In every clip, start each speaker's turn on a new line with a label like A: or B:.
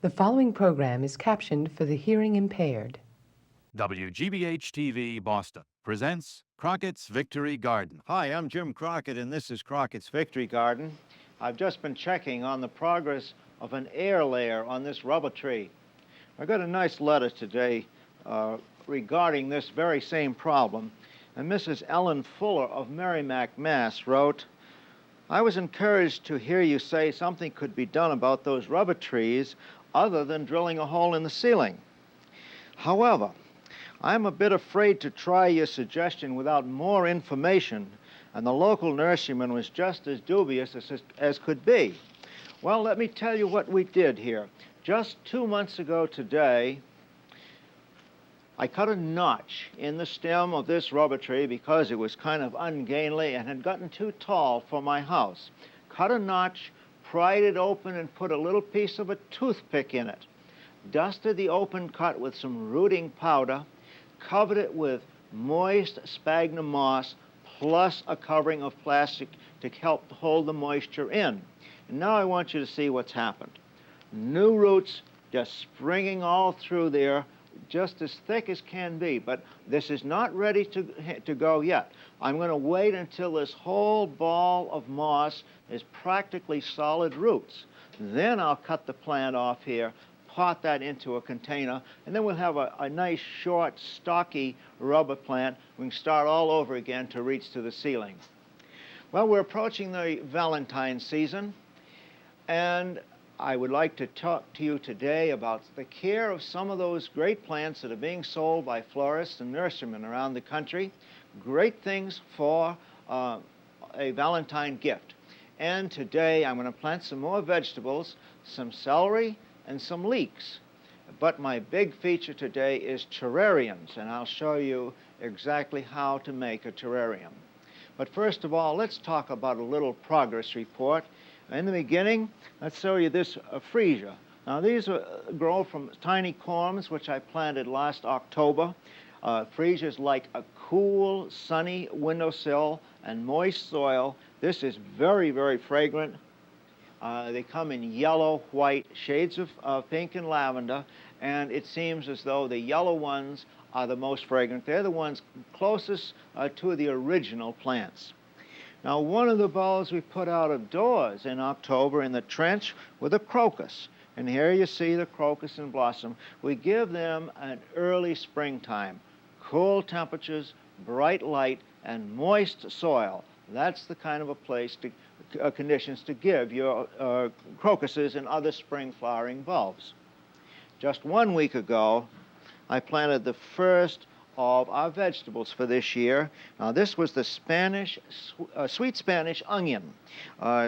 A: The following program is captioned for the hearing impaired.
B: WGBH TV Boston presents Crockett's Victory Garden.
C: Hi, I'm Jim Crockett, and this is Crockett's Victory Garden. I've just been checking on the progress of an air layer on this rubber tree. I got a nice letter today regarding this very same problem, and Mrs. Ellen Fuller of Merrimack, Mass. wrote, "I was encouraged to hear you say something could be done about those rubber trees other than drilling a hole in the ceiling. However, I'm a bit afraid to try your suggestion without more information, and the local nurseryman was just as dubious as could be. Well, let me tell you what we did here. Just 2 months ago today, I cut a notch in the stem of this rubber tree because it was kind of ungainly and had gotten too tall for my house. Cut a notch, pried it open, and put a little piece of a toothpick in it. Dusted the open cut with some rooting powder, covered it with moist sphagnum moss, plus a covering of plastic to help hold the moisture in. And now I want you to see what's happened. New roots just springing all through there, just as thick as can be, but this is not ready to go yet. I'm going to wait until this whole ball of moss is practically solid roots. Then I'll cut the plant off here, pot that into a container, and then we'll have a nice, short, stocky rubber plant. We can start all over again to reach to the ceiling. Well, we're approaching the Valentine season, and I would like to talk to you today about the care of some of those great plants that are being sold by florists and nurserymen around the country. Great things for a Valentine gift. And today I'm going to plant some more vegetables, some celery, and some leeks. But my big feature today is terrariums, and I'll show you exactly how to make a terrarium. But first of all, let's talk about a little progress report. In the beginning, let's show you this freesia. Now these grow from tiny corms, which I planted last October. Freesias like a cool, sunny windowsill and moist soil. This is very, very fragrant. They come in yellow, white, shades of pink and lavender, and it seems as though the yellow ones are the most fragrant. They're the ones closest to the original plants. Now, one of the bulbs we put out of doors in October in the trench were the crocus. And here you see the crocus in blossom. We give them an early springtime. Cool temperatures, bright light, and moist soil. That's the kind of a place conditions to give your crocuses and other spring flowering bulbs. Just 1 week ago, I planted the first of our vegetables for this year. Now this was the sweet Spanish onion.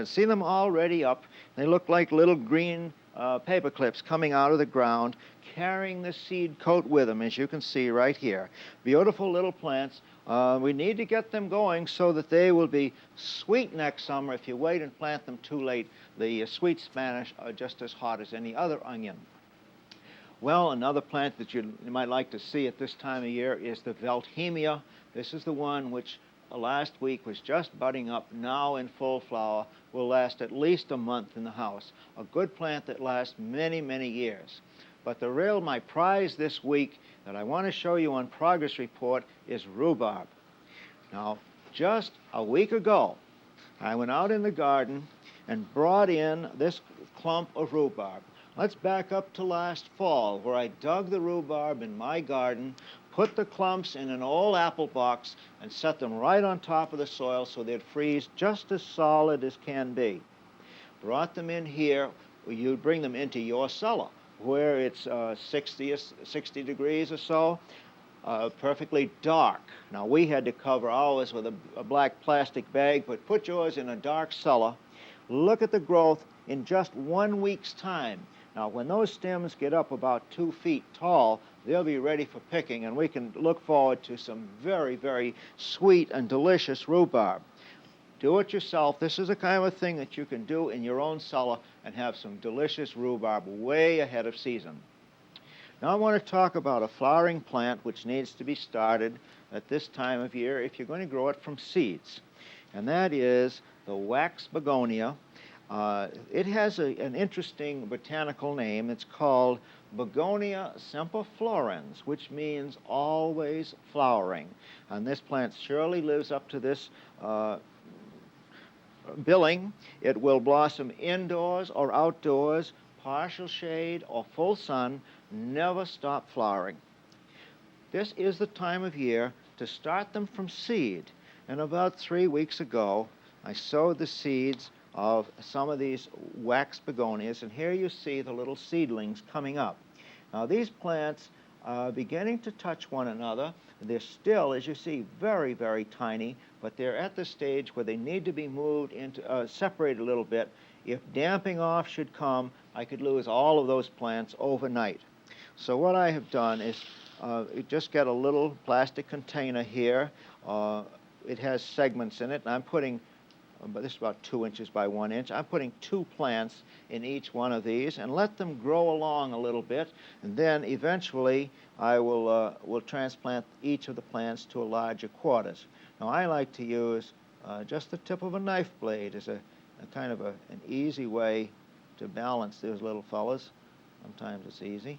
C: See them already up. They look like little green paperclips coming out of the ground, carrying the seed coat with them, as you can see right here. Beautiful little plants. We need to get them going so that they will be sweet next summer. If you wait and plant them too late, the sweet Spanish are just as hot as any other onion. Well, another plant that you might like to see at this time of year is the Valentine. This is the one which last week was just budding up, now in full flower, will last at least a month in the house. A good plant that lasts many, many years. But my prize this week that I want to show you on progress report is rhubarb. Now, just a week ago, I went out in the garden and brought in this clump of rhubarb. Let's back up to last fall, where I dug the rhubarb in my garden, put the clumps in an old apple box, and set them right on top of the soil so they'd freeze just as solid as can be. Brought them in here. You'd bring them into your cellar, where it's 60 degrees or so, perfectly dark. Now, we had to cover ours with a black plastic bag, but put yours in a dark cellar. Look at the growth in just 1 week's time. Now, when those stems get up about 2 feet tall, they'll be ready for picking, and we can look forward to some very, very sweet and delicious rhubarb. Do it yourself. This is the kind of a thing that you can do in your own cellar and have some delicious rhubarb way ahead of season. Now I want to talk about a flowering plant which needs to be started at this time of year if you're going to grow it from seeds. And that is the wax begonia. It has an interesting botanical name. It's called Begonia semperflorens, which means always flowering. And this plant surely lives up to this billing. It will blossom indoors or outdoors, partial shade or full sun, never stop flowering. This is the time of year to start them from seed. And about 3 weeks ago, I sowed the seeds of some of these wax begonias, and here you see the little seedlings coming up. Now these plants are beginning to touch one another. They're still, as you see, very, very tiny, but they're at the stage where they need to be moved into, separated a little bit. If damping off should come, I could lose all of those plants overnight. So what I have done is just get a little plastic container here. It has segments in it, and I'm putting, this is about 2 inches by 1 inch. I'm putting 2 plants in each one of these and let them grow along a little bit, and then eventually I will transplant each of the plants to a larger quarters. Now I like to use just the tip of a knife blade as a kind of an easy way to balance those little fellas. Sometimes it's easy.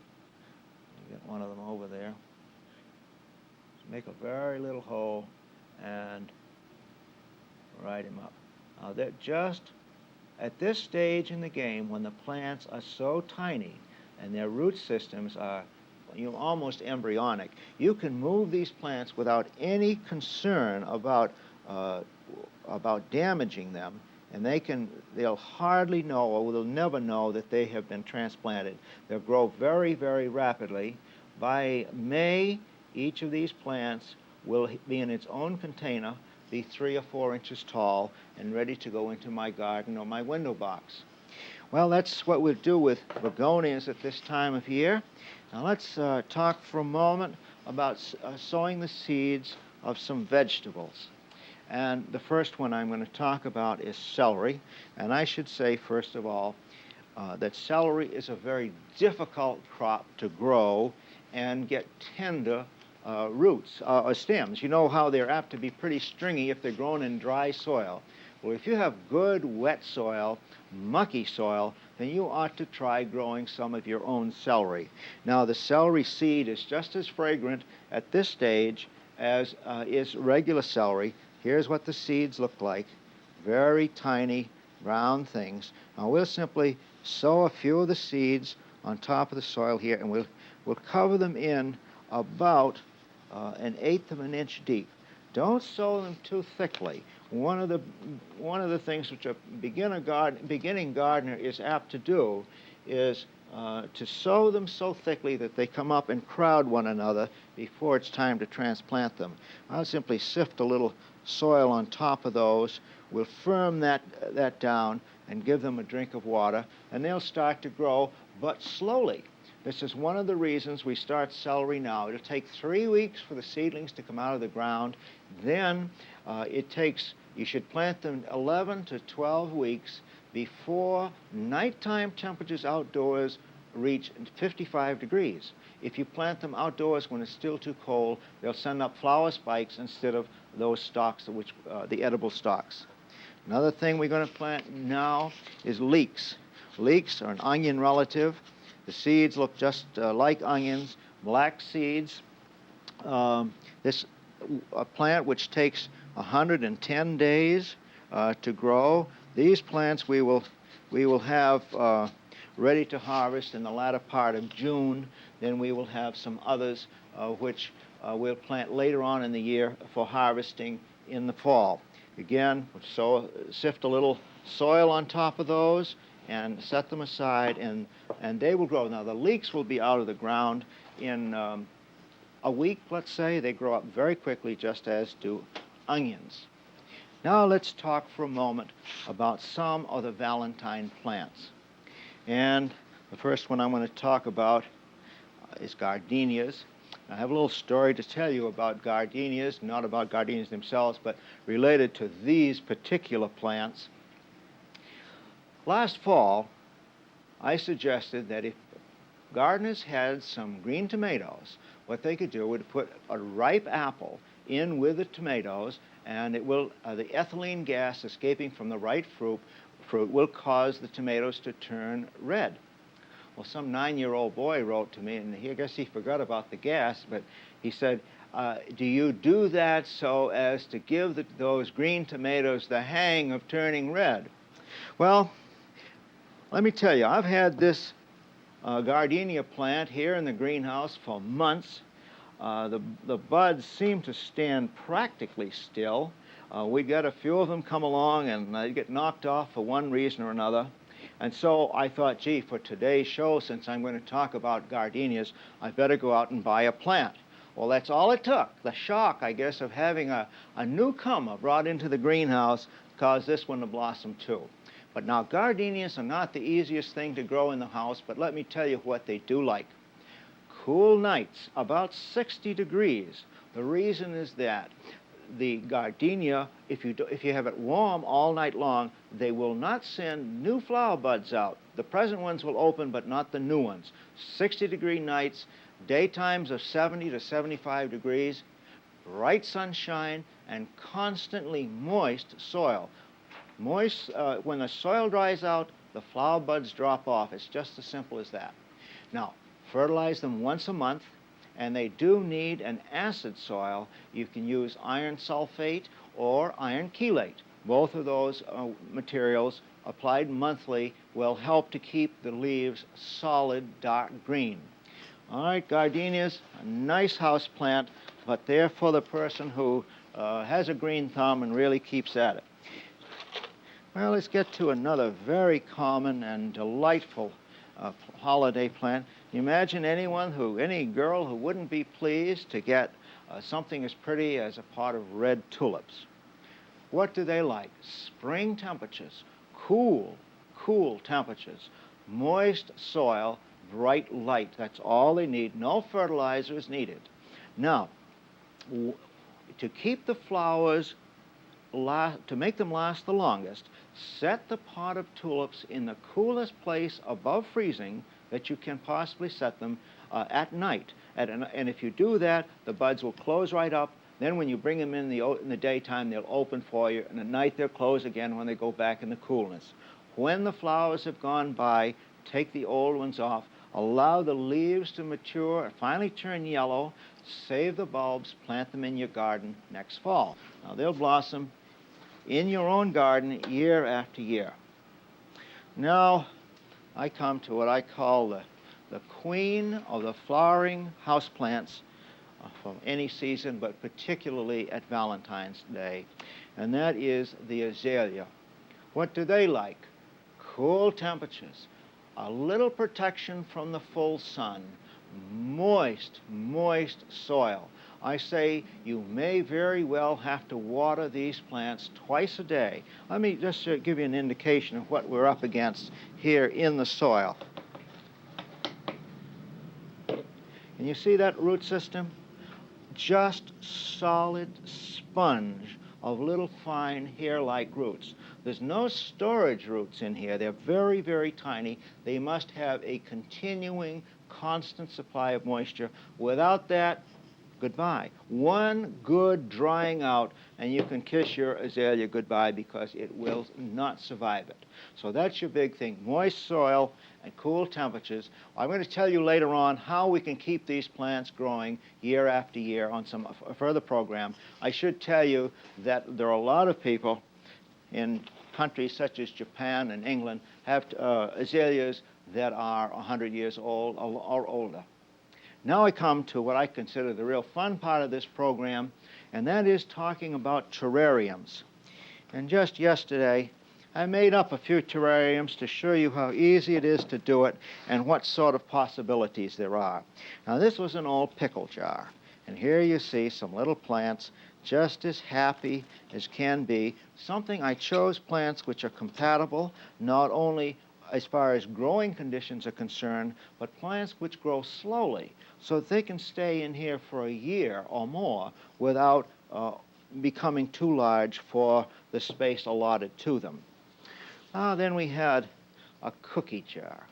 C: You get one of them over there. Just make a very little hole and ride him up. Now they're just at this stage in the game when the plants are so tiny and their root systems are almost embryonic, you can move these plants without any concern about damaging them, and they'll hardly know, or they'll never know, that they have been transplanted. They'll grow very, very rapidly. By May, each of these plants will be in its own container, be 3 or 4 inches tall, and ready to go into my garden or my window box. Well, that's what we'll do with begonias at this time of year. Now let's talk for a moment about sowing the seeds of some vegetables. And the first one I'm going to talk about is celery. And I should say, first of all, that celery is a very difficult crop to grow and get tender roots or stems. You know how they're apt to be pretty stringy if they're grown in dry soil. Well, if you have good wet soil, mucky soil, then you ought to try growing some of your own celery. Now, the celery seed is just as fragrant at this stage as is regular celery. Here's what the seeds look like. Very tiny, round things. Now, we'll simply sow a few of the seeds on top of the soil here, and we'll cover them in about 1/8 of an inch deep. Don't sow them too thickly. One of the things which a beginning gardener is apt to do is to sow them so thickly that they come up and crowd one another before it's time to transplant them. I'll simply sift a little soil on top of those. We'll firm that down and give them a drink of water, and they'll start to grow, but slowly. This is one of the reasons we start celery now. It'll take 3 weeks for the seedlings to come out of the ground. Then you should plant them 11 to 12 weeks before nighttime temperatures outdoors reach 55 degrees. If you plant them outdoors when it's still too cold, they'll send up flower spikes instead of those stalks, the edible stalks. Another thing we're going to plant now is leeks. Leeks are an onion relative. The seeds look just like onions, black seeds. This a plant which takes 110 days to grow. These plants we will have ready to harvest in the latter part of June. Then we will have some others which we'll plant later on in the year for harvesting in the fall. Again, sift a little soil on top of those and set them aside, and they will grow. Now, the leeks will be out of the ground in a week, let's say. They grow up very quickly, just as do onions. Now, let's talk for a moment about some of the Valentine plants. And the first one I'm going to talk about is gardenias. I have a little story to tell you about gardenias, not about gardenias themselves, but related to these particular plants. Last fall, I suggested that if gardeners had some green tomatoes, what they could do would put a ripe apple in with the tomatoes, and the ethylene gas escaping from the ripe fruit fruit will cause the tomatoes to turn red. Well, some 9-year-old boy wrote to me, and I guess he forgot about the gas, but he said, do you do that so as to give those green tomatoes the hang of turning red? Well, let me tell you, I've had this gardenia plant here in the greenhouse for months. The buds seem to stand practically still. We got a few of them come along and they get knocked off for one reason or another. And so I thought, gee, for today's show, since I'm going to talk about gardenias, I better go out and buy a plant. Well, that's all it took. The shock, I guess, of having a newcomer brought into the greenhouse caused this one to blossom too. But now, gardenias are not the easiest thing to grow in the house, but let me tell you what they do like. Cool nights, about 60 degrees. The reason is that the gardenia, if you have it warm all night long, they will not send new flower buds out. The present ones will open, but not the new ones. 60-degree nights, daytimes of 70 to 75 degrees, bright sunshine, and constantly moist soil. Moist, when the soil dries out, the flower buds drop off. It's just as simple as that. Now, fertilize them once a month, and they do need an acid soil. You can use iron sulfate or iron chelate. Both of those materials applied monthly will help to keep the leaves solid dark green. All right, gardenias, a nice house plant, but they're for the person who has a green thumb and really keeps at it. Well, let's get to another very common and delightful holiday plant. You imagine any girl who wouldn't be pleased to get something as pretty as a pot of red tulips. What do they like? Spring temperatures, cool temperatures, moist soil, bright light. That's all they need. No fertilizer is needed. Now, to keep the flowers, to make them last the longest, set the pot of tulips in the coolest place above freezing that you can possibly set them at night. And if you do that, the buds will close right up. Then when you bring them in the daytime, they'll open for you, and at night they'll close again when they go back in the coolness. When the flowers have gone by, take the old ones off, allow the leaves to mature, finally turn yellow, save the bulbs, plant them in your garden next fall. Now they'll blossom in your own garden year after year. Now I come to what I call the queen of the flowering houseplants from any season, but particularly at Valentine's Day, and that is the azalea. What do they like? Cool temperatures, a little protection from the full sun, moist soil. I say you may very well have to water these plants twice a day. Let me just give you an indication of what we're up against here in the soil. Can you see that root system? Just solid sponge of little fine hair-like roots. There's no storage roots in here. They're very tiny. They must have a continuing, constant supply of moisture. Without that, goodbye. One good drying out, and you can kiss your azalea goodbye because it will not survive it. So that's your big thing, moist soil and cool temperatures. I'm going to tell you later on how we can keep these plants growing year after year on some further program. I should tell you that there are a lot of people in countries such as Japan and England have azaleas that are 100 years old or older. Now I come to what I consider the real fun part of this program, and that is talking about terrariums. And just yesterday, I made up a few terrariums to show you how easy it is to do it and what sort of possibilities there are. Now this was an old pickle jar, and here you see some little plants just as happy as can be. I chose plants which are compatible not only as far as growing conditions are concerned, but plants which grow slowly so that they can stay in here for a year or more without becoming too large for the space allotted to them. Then we had a cookie jar.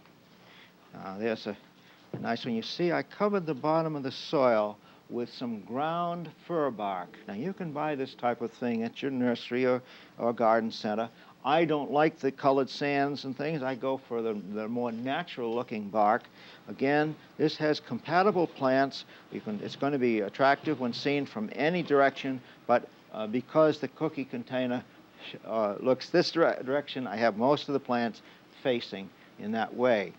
C: There's a nice one. You see, I covered the bottom of the soil with some ground fir bark. Now, you can buy this type of thing at your nursery or garden center. I don't like the colored sands and things. I go for the more natural-looking bark. Again, this has compatible plants. It's going to be attractive when seen from any direction, but because the cookie container looks this direction, I have most of the plants facing in that way.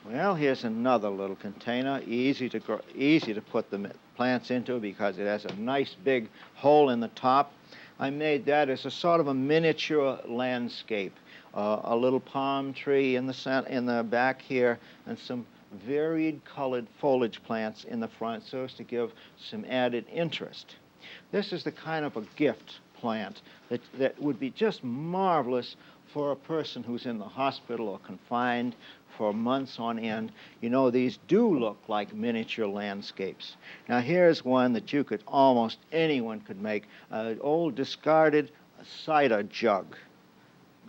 C: Well, here's another little container, easy to put the plants into because it has a nice big hole in the top. I made that as a sort of a miniature landscape, a little palm tree in the back here, and some varied colored foliage plants in the front so as to give some added interest. This is the kind of a gift plant that would be just marvelous for a person who's in the hospital or confined for months on end. You know, these do look like miniature landscapes. Now here's one that almost anyone could make, an old discarded cider jug.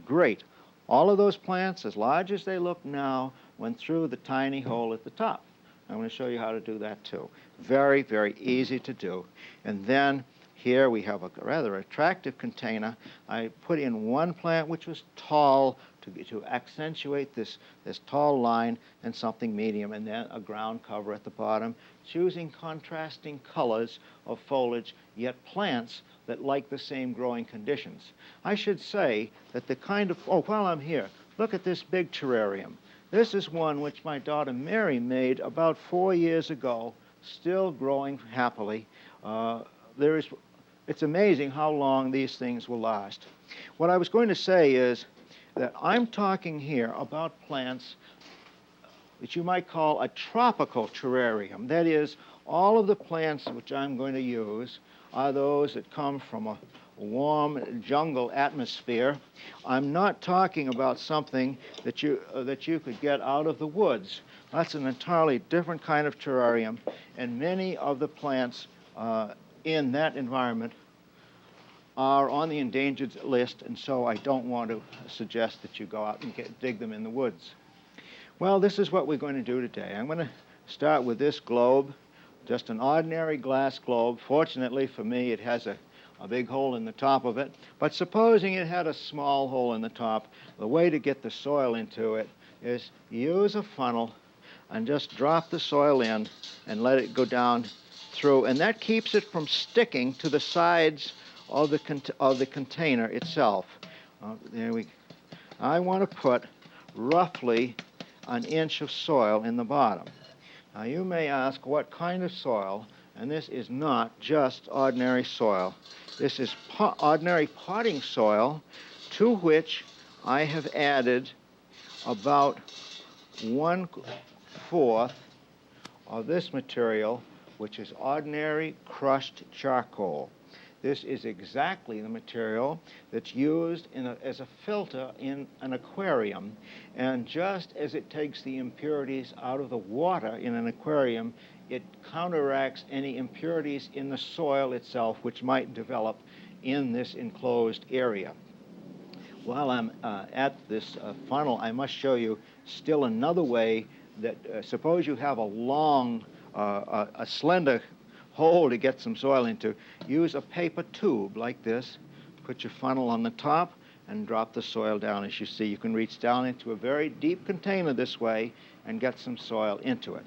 C: Great. All of those plants, as large as they look now, went through the tiny hole at the top. I'm going to show you how to do that too. Very, very easy to do. And then here we have a rather attractive container. I put in one plant which was tall to accentuate this tall line, and something medium, and then a ground cover at the bottom, choosing contrasting colors of foliage, yet plants that like the same growing conditions. I should say that the kind of, while I'm here, look at this big terrarium. This is one which my daughter Mary made about 4 years ago, still growing happily. It's amazing how long these things will last. What I was going to say is that I'm talking here about plants that you might call a tropical terrarium. That is, all of the plants which I'm going to use are those that come from a warm jungle atmosphere. I'm not talking about something that you could get out of the woods. That's an entirely different kind of terrarium, and many of the plants in that environment are on the endangered list, and so I don't want to suggest that you go out and dig them in the woods. Well, this is what we're going to do today. I'm going to start with this globe, just an ordinary glass globe. Fortunately for me, it has a big hole in the top of it, but supposing it had a small hole in the top, the way to get the soil into it is use a funnel and just drop the soil in and let it go down through, and that keeps it from sticking to the sides of the container itself. I want to put roughly an inch of soil in the bottom. Now you may ask what kind of soil, and this is not just ordinary soil. This is ordinary potting soil, to which I have added about 1/4 of this material, which is ordinary crushed charcoal. This is exactly the material that's used as a filter in an aquarium. And just as it takes the impurities out of the water in an aquarium, it counteracts any impurities in the soil itself which might develop in this enclosed area. While I'm at this funnel, I must show you still another way that, suppose you have a long, a slender hole to get some soil into. Use a paper tube like this, put your funnel on the top, and drop the soil down. As you see, you can reach down into a very deep container this way and get some soil into it.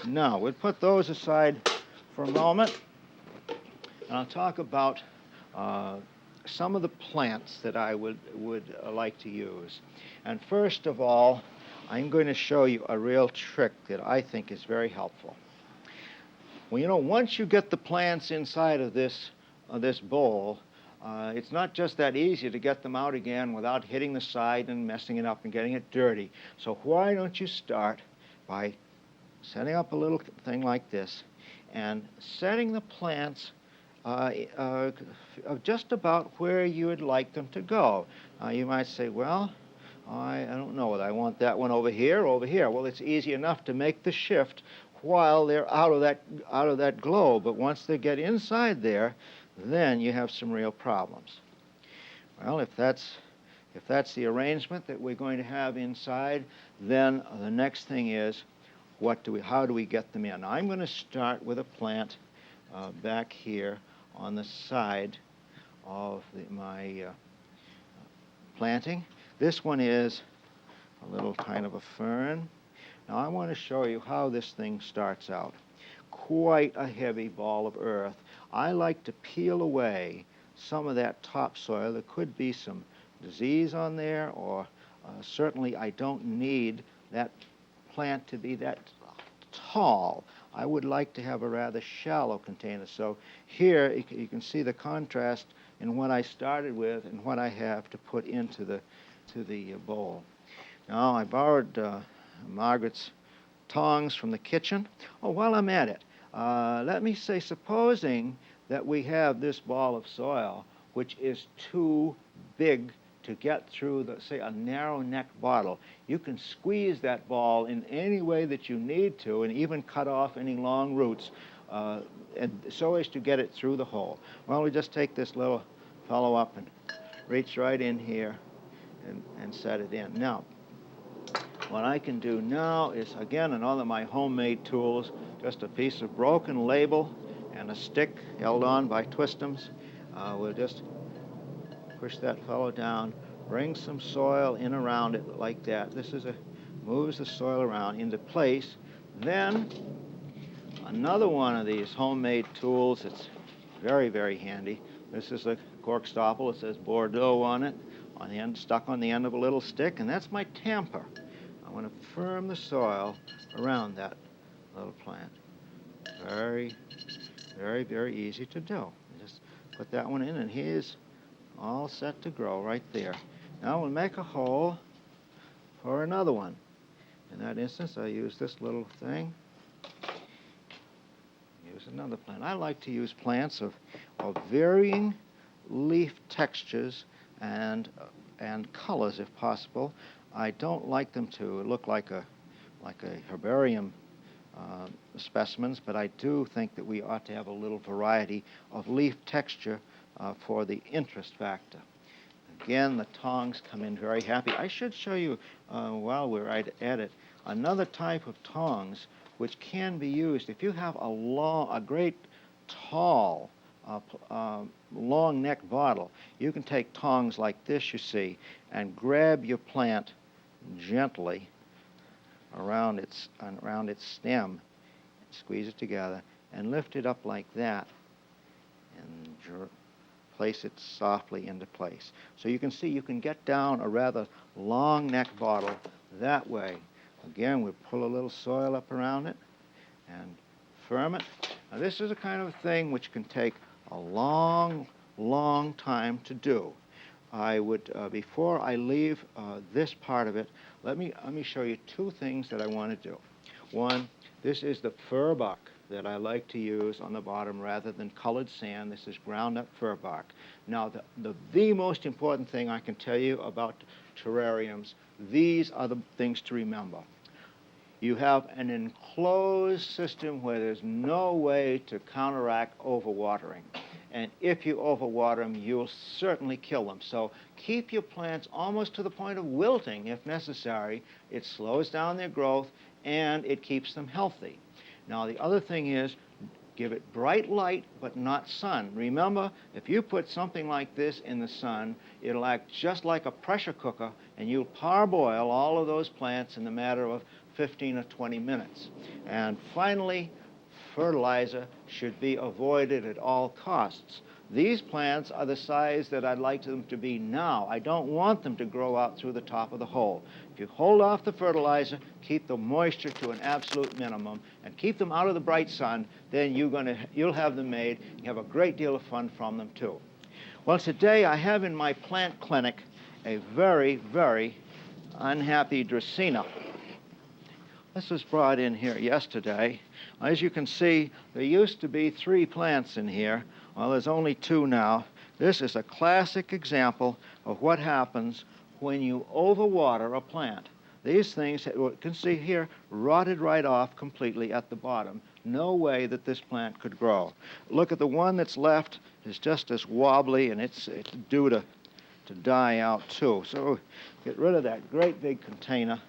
C: Now, we'll put those aside for a moment, and I'll talk about some of the plants that I would like to use. And first of all, I'm going to show you a real trick that I think is very helpful. Well, you know, once you get the plants inside of this bowl, it's not just that easy to get them out again without hitting the side and messing it up and getting it dirty. So why don't you start by setting up a little thing like this and setting the plants just about where you would like them to go. You might say, well, I don't know whether I want that one over here or over here. Well, it's easy enough to make the shift while they're out of that globe, but once they get inside there, then you have some real problems. Well, if that's the arrangement that we're going to have inside, then the next thing is how do we get them in? Now, I'm going to start with a plant back here on the side of my planting. This one is a little kind of a fern. Now I want to show you how this thing starts out. Quite a heavy ball of earth. I like to peel away some of that topsoil. There could be some disease on there, or certainly I don't need that plant to be that tall. I would like to have a rather shallow container. So here you can see the contrast in what I started with and what I have to put into the bowl. Now I borrowed Margaret's tongs from the kitchen. Oh, while I'm at it, let me say, supposing that we have this ball of soil which is too big to get through, say, a narrow neck bottle, you can squeeze that ball in any way that you need to, and even cut off any long roots, and so as to get it through the hole. Well, we just take this little fellow up and reach right in here and set it in. Now, what I can do now is, again, another of my homemade tools, just a piece of broken label and a stick held on by twistums. We'll just push that fellow down, bring some soil in around it like that. This moves the soil around into place. Then another one of these homemade tools. It's very, very handy. This is a cork stopple. It says Bordeaux on it, on the end, stuck on the end of a little stick, and that's my tamper. I want to firm the soil around that little plant. Very, very, very easy to do. Just put that one in, and here's all set to grow right there. Now we'll make a hole for another one. In that instance, I use this little thing. Use another plant. I like to use plants of varying leaf textures and colors, if possible. I don't like them to look like a herbarium specimens, but I do think that we ought to have a little variety of leaf texture for the interest factor. Again, the tongs come in very happy. I should show you, while we're at it, another type of tongs which can be used. If you have a great tall, long neck bottle, you can take tongs like this, you see, and grab your plant gently around its stem, squeeze it together, and lift it up like that, and place it softly into place. So you can see you can get down a rather long neck bottle that way. Again, we pull a little soil up around it and firm it. Now this is a kind of thing which can take a long, long time to do. I would, before I leave this part of it, let me show you two things that I want to do. One, this is the fir bark that I like to use on the bottom rather than colored sand. This is ground up fir bark. Now, the most important thing I can tell you about terrariums, these are the things to remember. You have an enclosed system where there's no way to counteract overwatering. And if you overwater them, you'll certainly kill them. So keep your plants almost to the point of wilting if necessary. It slows down their growth and it keeps them healthy. Now the other thing is, give it bright light but not sun. Remember, if you put something like this in the sun, it'll act just like a pressure cooker and you'll parboil all of those plants in the matter of 15 or 20 minutes. And finally, fertilizer should be avoided at all costs. These plants are the size that I'd like them to be now. I don't want them to grow out through the top of the hole. If you hold off the fertilizer, keep the moisture to an absolute minimum, and keep them out of the bright sun, then you'll have them made. You have a great deal of fun from them, too. Well, today I have in my plant clinic a very, very unhappy Dracaena. This was brought in here yesterday. As you can see, there used to be 3 plants in here. Well, there's only 2 now. This is a classic example of what happens when you overwater a plant. These things, you can see here, rotted right off completely at the bottom. No way that this plant could grow. Look at the one that's left. Is just as wobbly, and it's due to die out too. So get rid of that great big container.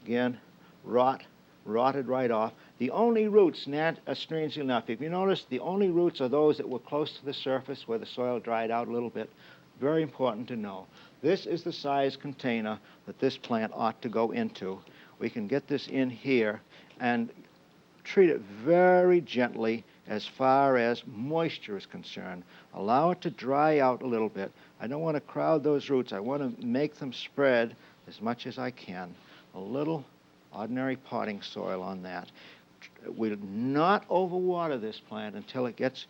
C: Again, rotted right off. The only roots, strangely enough, if you notice, the only roots are those that were close to the surface where the soil dried out a little bit. very important to know. This is the size container that this plant ought to go into. We can get this in here and treat it very gently as far as moisture is concerned. Allow it to dry out a little bit. I don't want to crowd those roots. I want to make them spread as much as I can. A little ordinary potting soil on that. We do not overwater this plant until it gets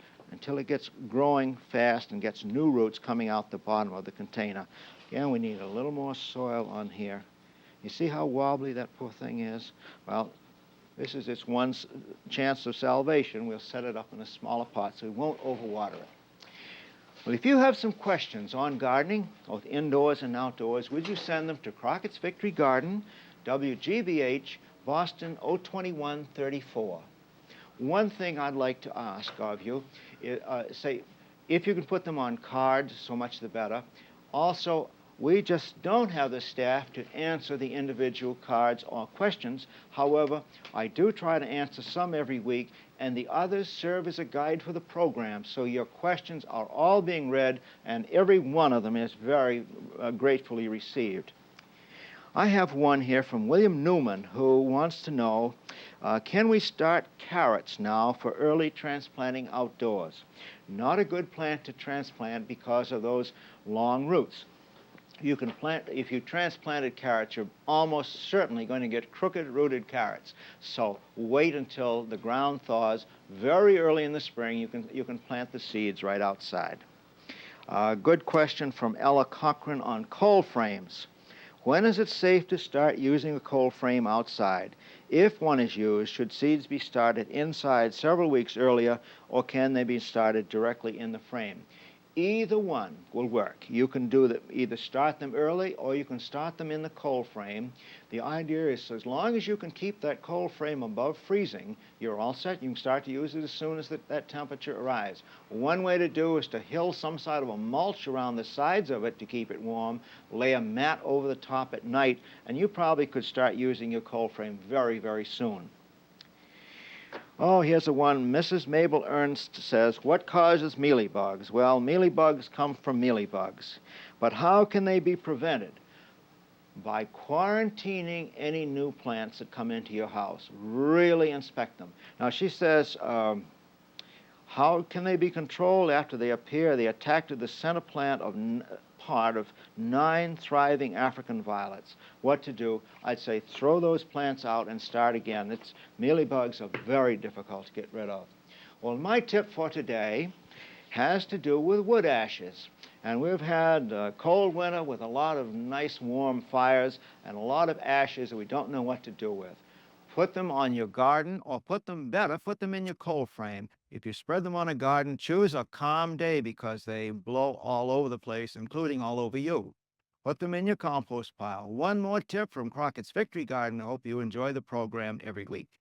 C: growing fast and gets new roots coming out the bottom of the container. Again, we need a little more soil on here. You see how wobbly that poor thing is? Well, this is its one chance of salvation. We'll set it up in a smaller pot so we won't overwater it. Well, if you have some questions on gardening, both indoors and outdoors, would you send them to Crockett's Victory Garden, WGBH, Boston 02134. One thing I'd like to ask of you is, say, if you can put them on cards, so much the better. Also, we just don't have the staff to answer the individual cards or questions. However, I do try to answer some every week, and the others serve as a guide for the program, so your questions are all being read, and every one of them is very gratefully received. I have one here from William Newman, who wants to know, can we start carrots now for early transplanting outdoors? Not a good plant to transplant because of those long roots. You can plant, if you transplanted carrots, you're almost certainly going to get crooked-rooted carrots. So wait until the ground thaws. Very early in the spring, you can plant the seeds right outside. Good question from Ella Cochran on cold frames. When is it safe to start using a cold frame outside? If one is used, should seeds be started inside several weeks earlier, or can they be started directly in the frame? Either one will work. You can either start them early or you can start them in the cold frame. The idea is, as long as you can keep that cold frame above freezing, you're all set. You can start to use it as soon as that temperature arrives. One way to do is to hill some sort of a mulch around the sides of it to keep it warm, lay a mat over the top at night, and you probably could start using your cold frame very, very soon. Oh, here's the one. Mrs. Mabel Ernst says, what causes mealybugs? Well, mealybugs come from mealybugs. But how can they be prevented? By quarantining any new plants that come into your house. Really inspect them. Now, she says, how can they be controlled after they appear? They attack the center plant of part of 9 thriving African violets. What to do? I'd say throw those plants out and start again. Mealybugs are very difficult to get rid of. Well, my tip for today has to do with wood ashes. And we've had a cold winter with a lot of nice warm fires and a lot of ashes that we don't know what to do with. Put them on your garden, or put them in your cold frame. If you spread them on a garden, choose a calm day because they blow all over the place, including all over you. Put them in your compost pile. One more tip from Crockett's Victory Garden. I hope you enjoy the program every week.